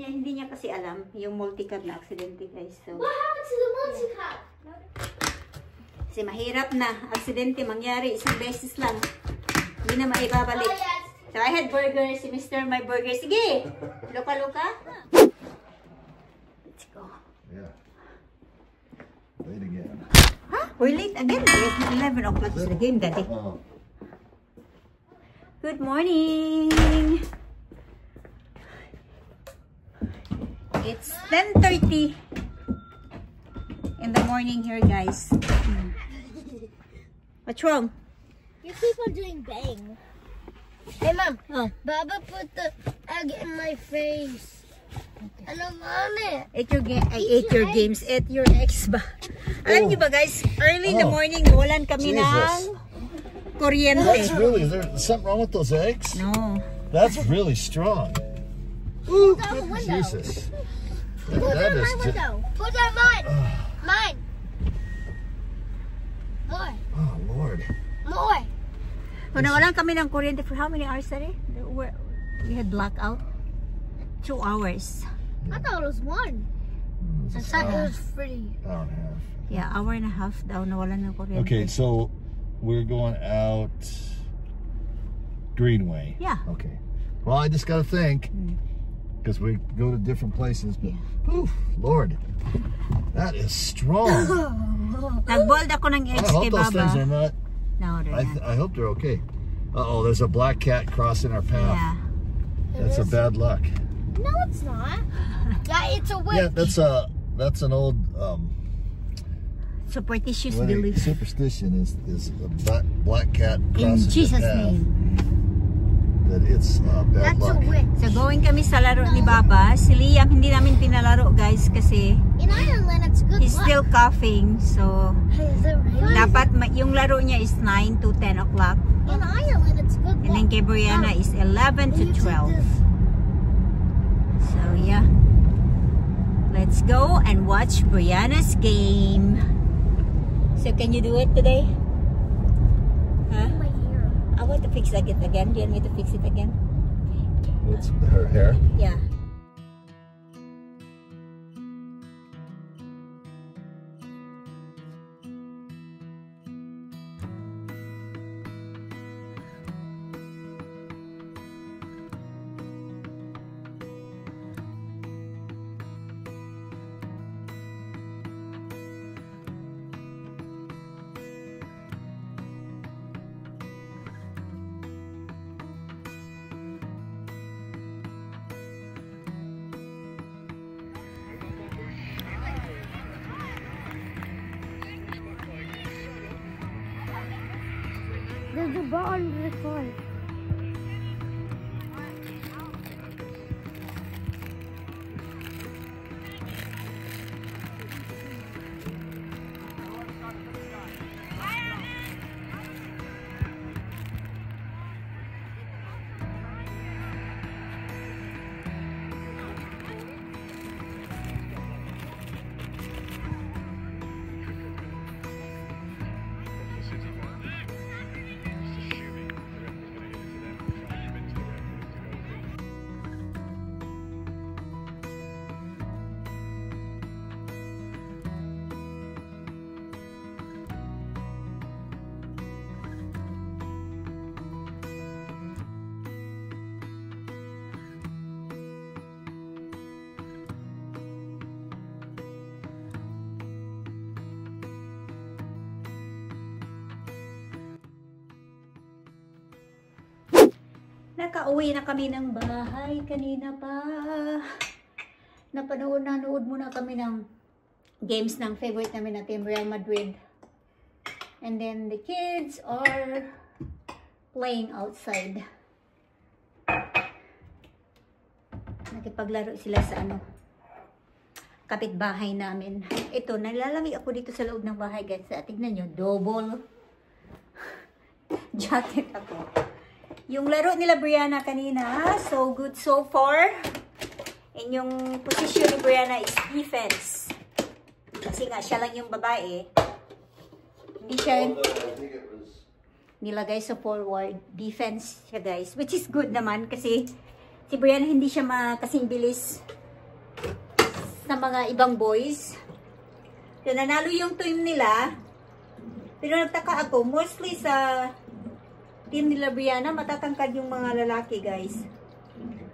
hindi niya kasi alam yung multi-cab na aksidente, guys. So, what happened to the multi-cab? Kasi mahirap na. Aksidente mangyari. Isang beses lang. Hindi na maibabalik. Oh, yes. So, I had burger. Si Mr. My Burger. Sige! Luka-luka. Let's go. Yeah. Late again. Huh? We're late again. It's 11 o'clock is the game, Daddy. Oh. Good morning! It's 10:30 in the morning here, guys. What's wrong? You keep on doing bang. Hey, Mom. Oh. Baba put the egg in my face. And I'm on it. Ate your I ate your games. Ate your eggs ba? Alam niyo ba, guys? Early in the morning, nawalan kami ng kuryente. That's really, is there something wrong with those eggs? No. That's really strong. Put down the window. Jesus. Put That down is my window. Put down mine. Mine. More. Oh, Lord. More. So, nawalan kami ng kuryente for how many hours, Daddy? We had blackout. 2 hours. I thought it was 1. I thought it was 3. Hour and a half. Yeah, hour and a half daw nawalan ng kuryente. Okay, so we're going out Greenway. Yeah. Okay. Well, I just got to think, because we go to different places. But, oof, Lord, that is strong. Nag-boiled ako ng I eggs kay hope those Baba. things are not. No, they're not. I hope they're okay. Uh-oh, there's a black cat crossing our path. Yeah. That's a bad luck. No, it's not. Yeah, it's a Yeah, witch. that's an old Superstitious what a belief. superstition is a black cat In crosses Jesus' your path. name. That it's bad That's luck. a witch. So, going kami sa laro ni Baba. Si Liam, hindi namin pinalaro, guys, kasi In Ireland, it's good he's luck. still coughing. So, Hey, is it really? dapat yung laro niya is 9 to 10 o'clock. In Ireland, it's good And then luck. kay Brianna is 11 to You take 12. this. So, yeah. Let's go and watch Brianna's game. So, can you do it today? Huh? My ear. I want to fix it again. Do you want me to fix it again? It's her hair. Yeah. There's a ball under the car. Nakauwi na kami ng bahay kanina pa. Nanood muna kami ng games ng favorite namin na team, Real Madrid. And then the kids are playing outside. Nakipaglaro sila sa kapitbahay namin. Ito, nalalamig ako dito sa loob ng bahay, guys. Tignan nyo, double jacket ako. Yung laro nila Brianna kanina, so good so far. And yung position ni Brianna is defense. Kasi nga, siya lang yung babae. Hindi siya nilagay sa forward. Defense siya, guys. Which is good naman kasi si Brianna hindi siya kasing bilis sa mga ibang boys. So, nanalo yung team nila. Pero nagtaka ako, mostly sa team nila Brianna, matatangkad yung mga lalaki, guys.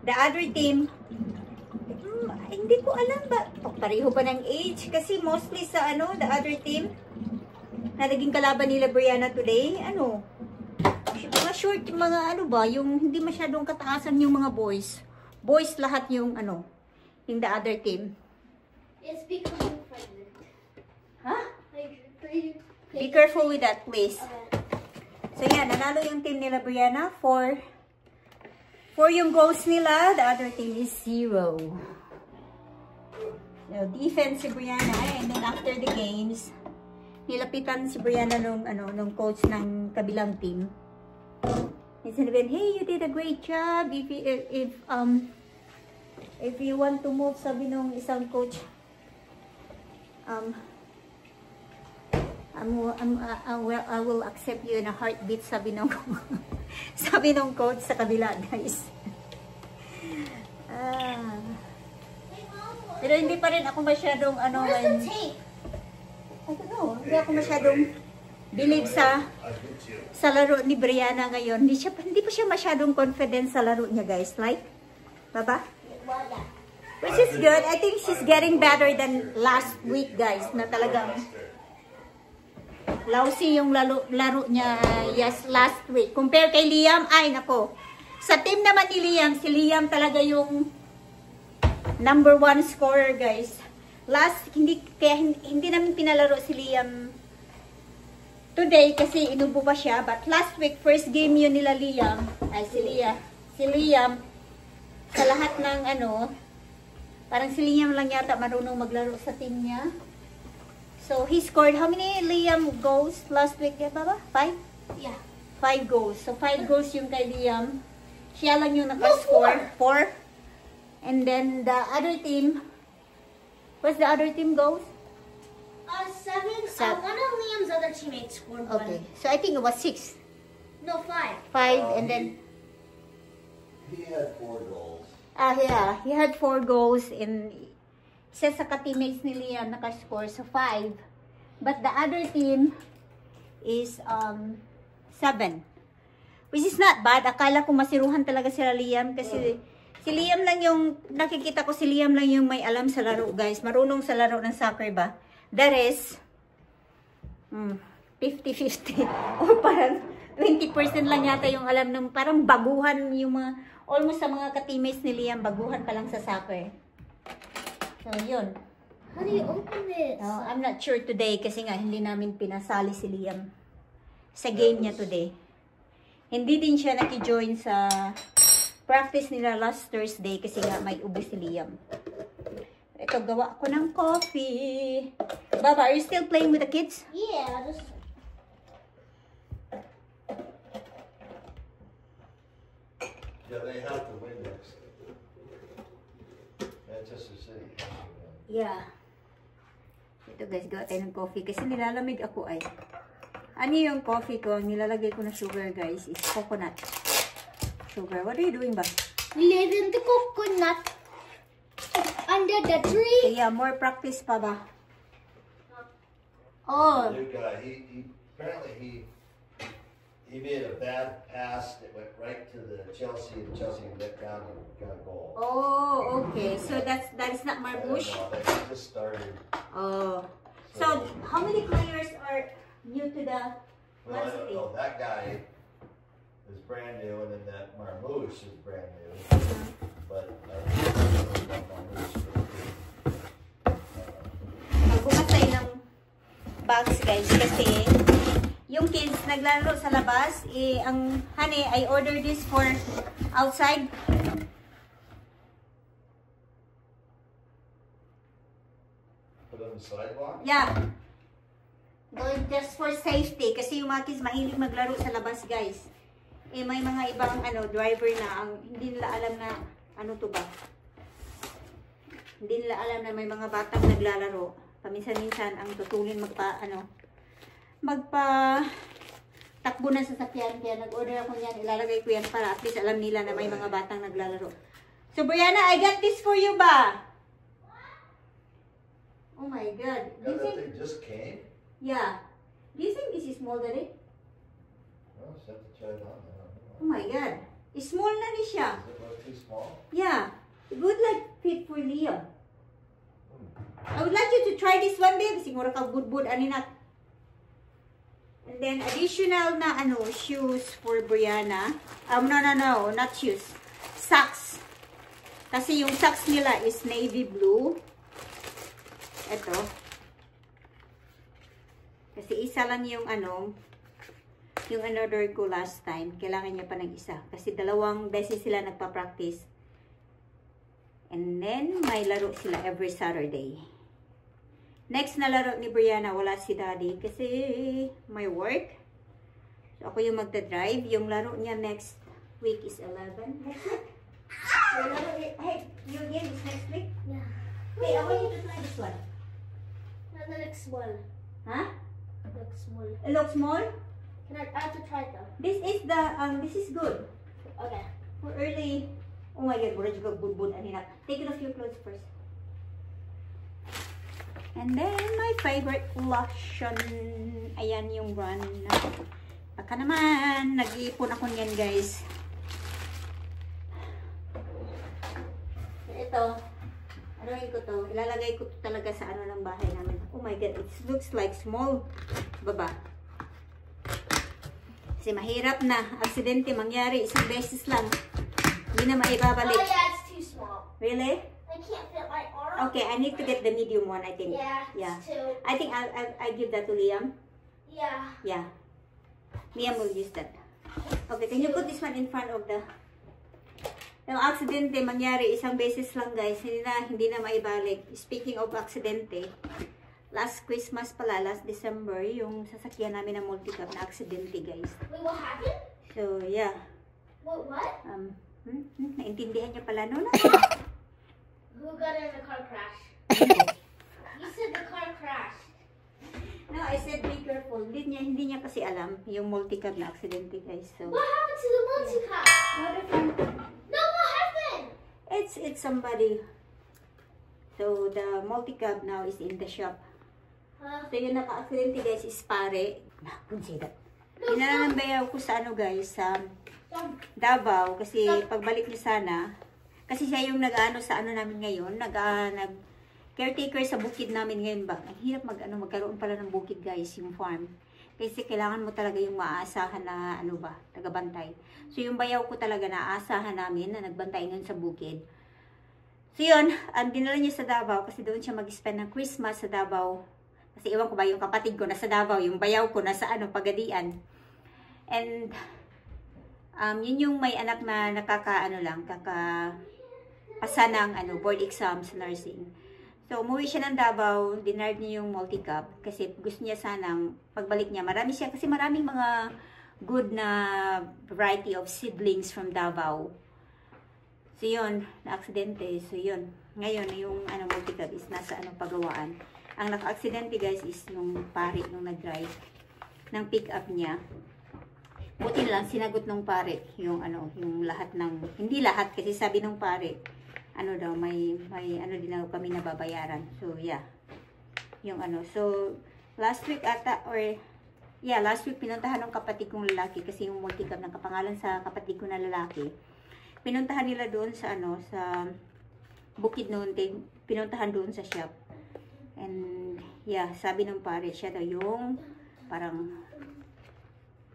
The other team, hindi ko alam ba, pareho ba ng age? Kasi mostly sa the other team, na naging kalaban nila Brianna today, mga short, mga ba, yung hindi masyadong kataasan yung mga boys. Boys lahat yung yung the other team. It's becoming pregnant. Huh? Be Be careful with that, please. Okay. So yan, nanalo yung team nila Brianna for yung goals nila. The other team is 0. So, defense si Brianna. And then after the games, nilapitan si Brianna nung coach ng kabilang team. He said, hey, you did a great job. If you want to move, sabi nung isang coach, I will accept you in a heartbeat, sabi nung coach sa kabila, guys. Pero hindi pa rin ako masyadong Where's the tape? I don't know, hindi ako masyadong believe sa laro ni Brianna ngayon. Hindi pa siya masyadong confident sa laro niya, guys. Like, baba? Well, yeah. Which is good. I think she's getting better than last week, guys, na talagang lousy yung laro niya last week. Compare kay Liam, ay nako. Sa team naman ni Liam, si Liam talaga yung number 1 scorer, guys. Hindi namin pinalaro si Liam today kasi inubo pa siya. But last week, first game yun nila Liam. Ay, si Liam, sa lahat ng parang si Liam lang yata marunong maglaro sa team niya. So, he scored, how many Liam goals last week? Baba? 5? Yeah. 5 goals. So, 5 goals yung kay Liam. Siya lang yung nakascore. 4. And then, the other team, what's the other team goals? 7. One of Liam's other teammates scored Okay. one. So, I think it was 6. No, 5. 5, and then, He had 4 goals. yeah, he had 4 goals in isa sa ka-teammates ni Liam nakascore sa 5. But the other team is 7. Which is not bad. Akala ko masiruhan talaga sila Liam kasi si Liam lang yung, nakikita ko si Liam lang yung may alam sa laro, guys. Marunong sa laro ng soccer ba? The rest, 50-50. O parang 20% lang yata yung alam ng parang baguhan yung mga, almost sa mga ka-teammates ni Liam, baguhan pa lang sa soccer. So, yun. How do you open this? I'm not sure today kasi nga hindi namin pinasali si Liam sa game niya today. Hindi din siya naki-join sa practice nila last Thursday kasi nga may ubo si Liam. Ito, gawa ko ng coffee. Baba, are you still playing with the kids? Yeah, just... Yeah, they have to win next. Manchester City. Yeah. Ito guys, gawa tayo ng coffee kasi nilalamig ako ay. Ano yung coffee ko? Nilalagay ko na sugar, guys, is coconut sugar. What are you doing ba? We live in the coconut under the tree. Yeah, more practice pa ba? Oh. The new guy, he apparently he made a bad pass that went right to the Chelsea, and Chelsea went down and got a goal. Oh, okay. So that is not Marbush. They just started. Oh. So how many players are new to the Well, I don't varsity? know. That guy is brand new, and then that Marmouche is brand new. But I don't know about Marmouche. Magbukas tayo ng bags, guys, kasi yung kids naglalaro sa labas, ang honey, I ordered this for outside. Put on the sidewalk? Yeah. Just for safety, kasi yung mga kids mahilig maglaro sa labas, guys. May mga ibang driver na hindi nila alam na ano to ba. Hindi nila alam na may mga batang naglalaro. Paminsan-minsan ang tutulin takbo na sa sasakyan. Kaya nag-order ako niyan. Ilalagay ko yan para at least alam nila na may mga batang naglalaro. So, Brianna, I got this for you ba? Oh my God. Do Yeah, you that think? thing just came? Yeah. Do you think this is small, Daddy? Well, just have to try it on. I don't Oh know. my God. Small na ni siya. Is it like too small? Yeah. Good like fit for Liam. I would like you to try this one, babe. Siguro ka budbud ani nat. And then additional na shoes for Brianna. No, not shoes. Socks. Kasi yung socks nila is navy blue. Ito. Kasi isa lang yung yung order ko last time. Kailangan niya pa ng isa. Kasi 2 beses sila nagpa-practice. And then, may laro sila every Saturday. Next na laro ni Brianna, wala si Daddy. Kasi may work. So, ako yung magdadrive. Yung laro niya next week is 11. Next week? Hey, your game is next week? Yeah. Hey, I want you to try this one. No, that looks small. Huh? Looks small. It looks small? I have to try it though. This is good. Okay. For early. Oh my God, mura juga budbud ani nak. Take off your clothes first. And then my favorite lotion. Ayan yung brand na. Baka naman nag-iipon ako niyan, guys. Ito. Anuhin ko to. Ilalagay ko to talaga sa ng bahay namin. Oh my God, it looks like small. Baba. Kasi mahirap na. Aksidente mangyari. Isang beses lang. Hindi na maibabalik. Oh yeah, it's too small. Really? I can't fit my arm. Okay, I need to get the medium one, I think. Yeah, it's too. I think I'll give that to Liam. Yeah. Yeah. Liam will use that. Okay, can you put this one in front of the... Yung aksidente mangyari, isang beses lang, guys. Hindi na maibalik. Speaking of aksidente, last Christmas pala, last December, yung sasakyan namin ng multicab na aksidente, guys. Wait, what happened? So, yeah. What? Naintindihan niyo pala noon. Who got in the car crash? You said the car crashed. No, I said be careful. Hindi niya kasi alam yung multicab na aksidente, guys. So, What happened to the multi-car? No, what happened? it's somebody. So, the multicab now is in the shop. So, yung naka-aksidente, guys, is pare. Consider. Pinanambayaw ko sa guys, sa Davao. Kasi pagbalik niya sana, kasi siya yung nag-ano sa namin ngayon, caretaker sa bukid namin ngayon ba. Ang hirap magkaroon pala ng bukid, guys, yung farm. Kasi kailangan mo talaga yung maaasahan na tagabantay. So, yung bayaw ko talaga naaasahan namin na nagbantay ngayon sa bukid. So, yun, ang dinala niya sa Davao kasi doon siya mag-spend ng Christmas sa Davao. Kasi iwan ko ba, yung kapatid ko nasa Davao, yung bayaw ko nasa Pagadian. And, yun yung may anak na kakapasa ng board exam sa nursing. So, umuwi siya ng Davao, dinard niya yung multicab kasi gusto niya sanang pagbalik niya. Marami siya kasi maraming mga good na variety of seedlings from Davao. So, yun, na-aksidente. So, yun. Ngayon, yung multicab is nasa pagawaan. Ang naka-aksidente, guys, is nung pare, nung nag-drive ng pick-up niya. Buti lang, sinagot nung pare yung yung lahat ng, hindi lahat, kasi sabi nung pare, may din na kami nababayaran. So, yeah. Yung so, last week ata, last week pinuntahan ng kapatid kong lalaki, kasi yung multicab ng kapangalan sa kapatid ko na lalaki. Pinuntahan nila doon sa sa bukid noon, pinuntahan doon sa shop. And, yeah, sabi ng pare, siya daw yung parang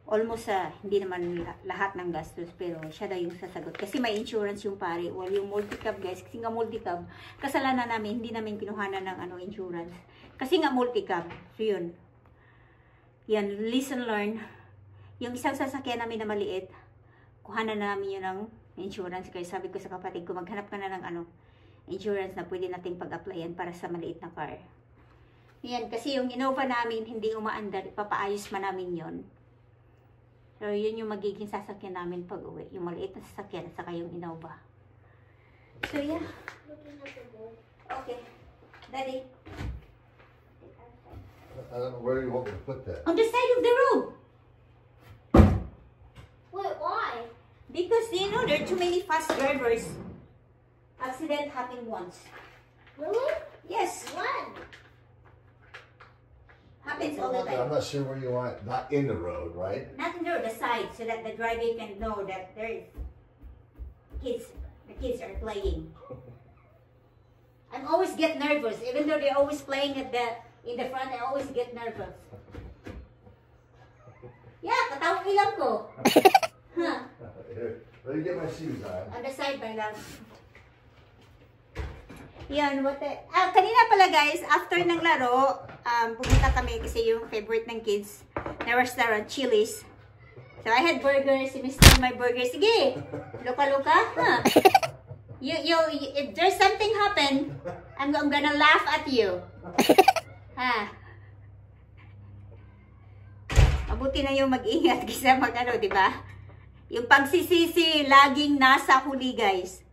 almost hindi naman lahat ng gastos, pero siya daw yung sasagot. Kasi may insurance yung pare. Well, yung multicab, guys, kasi nga multicab, kasalanan namin, hindi namin kinuhanan ng insurance. Kasi nga multicab. So, yun. Yan, listen, learn. Yung isang sasakyan namin na maliit, kuhanan na namin yun ng insurance. Kaya sabi ko sa kapatid ko, maghanap ka na ng insurance na pwede nating pag-applyan para sa maliit na car. Yan, kasi yung Innova namin, hindi umaandar, ipapaayos man namin yon. So, yun yung magiging sasakyan namin pag uwi. Yung maliit na sasakyan, at saka yung Innova. So, yeah. Okay. Daddy. I don't know where you want me to put that. On the side of the road. Wait, why? Because, there are too many fast drivers. Accident happened once. Really? Yes. When? Happens all the I'm time. not sure where you want it. Not in the road, right? Not in the side, so that the driver can know that there is the kids are playing. I always get nervous, even though they're always playing in the front. I always get nervous. Yeah, katawang ilang ko. Huh. Let me get my shoes on. On the side by lang. Yan, kanina pala guys, after ng laro, pumunta kami kasi yung favorite ng kids na restaurant, Chili's. So I had burgers, si Mr. my burger. Sige, luka-luka, huh? If there's something happen, I'm gonna laugh at you. Ha? Mabuti na yung mag-ingat kasi mag-ano, di ba? Yung pagsisisi, laging nasa huli guys.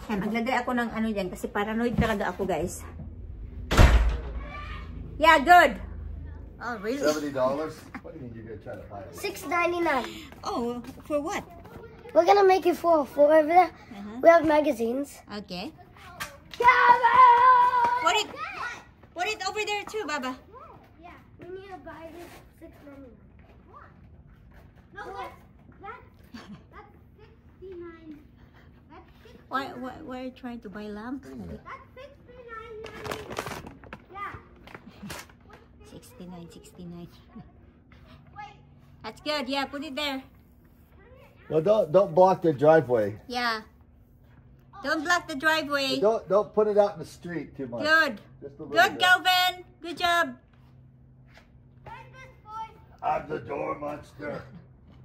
Maglagay ako ng ano dyan kasi paranoid talaga ako guys. Yeah, good. Oh, really? $70? What do you mean you're gonna try to buy it? $6.99. Oh, for what? We're gonna make it for over there. We have magazines. Okay. Gavin! Put it over there too, Baba. Yeah, we need to buy this $6.99. No, that's $69. Why are you trying to buy lamp? That's $69.99. Yeah. 69. That's good. Yeah, put it there. Well, don't block the driveway. Yeah. Don't block the driveway. Don't put it out in the street too much. Good. Just a little Good, bit. Galvin. Good job. Where's this for? I'm the door monster.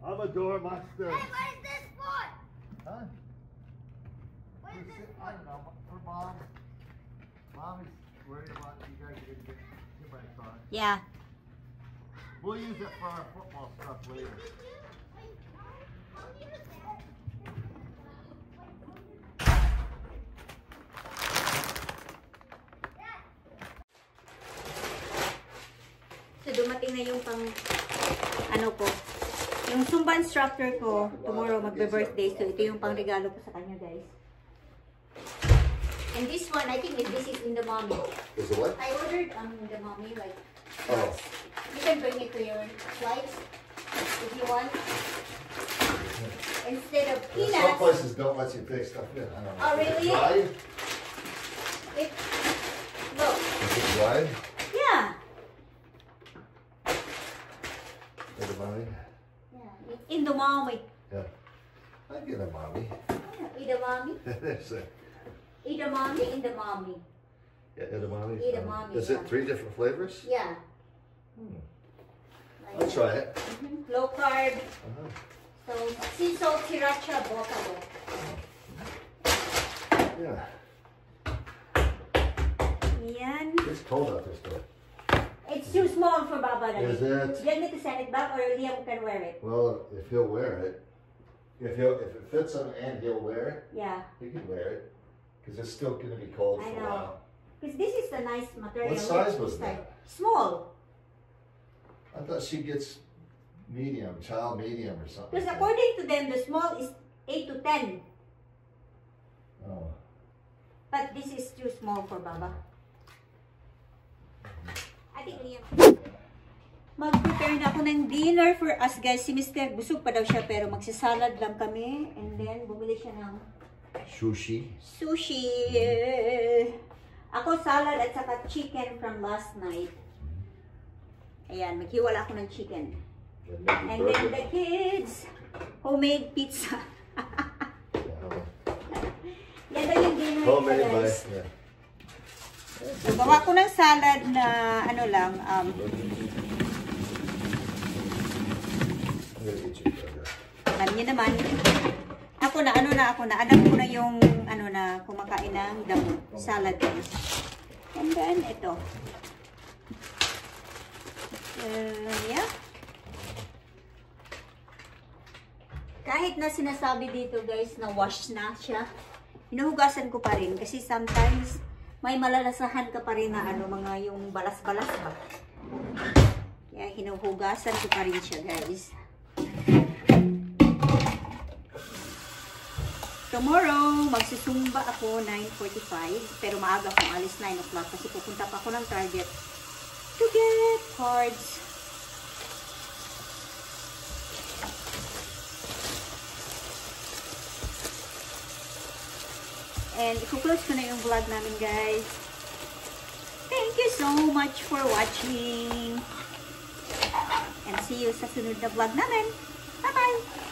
I'm a door monster. Hey, what is this for? Huh? What is this I don't know. For mom. Mom is worried about you guys are gonna get too much on. Yeah. We'll use it for our football stuff later. So dumating na yung ano ko, yung Zumba instructor ko, tomorrow magbe-birthday. So ito yung pang regalo ko sa kanya guys. And this one, I think this is in the mommy. Is it what? I ordered in the mommy, like, Oh. you can bring it to your flights if you want. Instead of Some peanuts, places don't let you take stuff in. I don't know. Oh, really? Is it dried? look, Is it dried? yeah. Is it mommy? Yeah, it's in the mommy. Yeah. I get a mommy. Yeah, in the mommy. There's a, In the mommy, in the mommy. yeah, edamame. Edamame, Is yeah. it 3 different flavors? Yeah. I'll try it. Low carb. Uh-huh. So, sea salt, sriracha, bottle. Yeah. Yan. It's cold out there still. It's too small for Baba. Is Do it? you want me to send it back or Liam can wear it? Well, if he'll wear it, if it fits him and he'll wear it, Yeah. he can wear it. Because it's still going to be cold I for a know. while. Because this is a nice material. What size Look, was this that? type. Small. I thought she gets medium, child medium or something. Because according to them, the small is 8 to 10. Oh. But this is too small for Baba. I think Liam. Mag-prepare na ako ng dinner for us guys. Si Mr. busog pa daw siya pero magsisalad lang kami. And then bumili siya ng Sushi. sushi. Ako salad at saka chicken from last night. Ayan, maghiwala ako ng chicken. And then the kids, homemade pizza. Yan daw yung dinner Homemade nila, by, guys. yeah. So, gawa ko ng salad na ano lang, I'm gonna eat your burger. alam niyo naman. Ako na, alam ko na yung, kumakain ng damo, salad guys. And then, ito. Yeah. Kahit na sinasabi dito guys na wash na siya, hinuhugasan ko pa rin kasi sometimes may malalasahan ka pa rin na mga yung balas-balas ba. Kaya hinuhugasan ko pa rin siya, guys. Tomorrow, magsusumba ako 9:45, pero maaga akong alis 9 o'clock kasi pupunta pa ako ng Target to get cards. And i-close ko na yung vlog namin, guys. Thank you so much for watching. And see you sa sunod na vlog namin. Bye-bye!